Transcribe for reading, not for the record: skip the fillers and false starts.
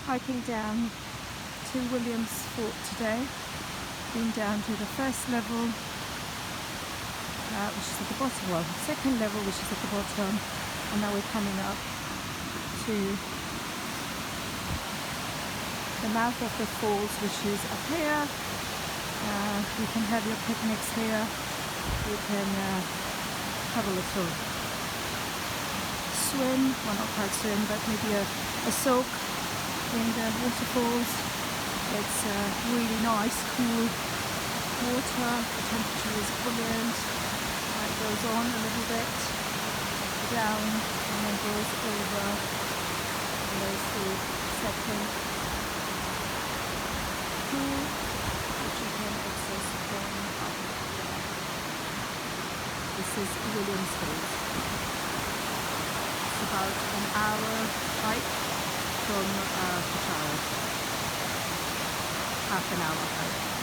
hiking down to Williams Fort today. Been down to the first level, which is at the bottom, well, the second level, which is at the bottom, and now we're coming up to the mouth of the falls, which is up here. You can have your picnics here. You can have a little swim, well, not quite swim, but maybe a soak in the waterfalls. It's really nice, cool water. The temperature is brilliant. It goes on a little bit down and then goes over. And there's the second pool, which you can access from up there. This is Williams Fort. It's about an hour hike from Peshawar. Half an hour hike.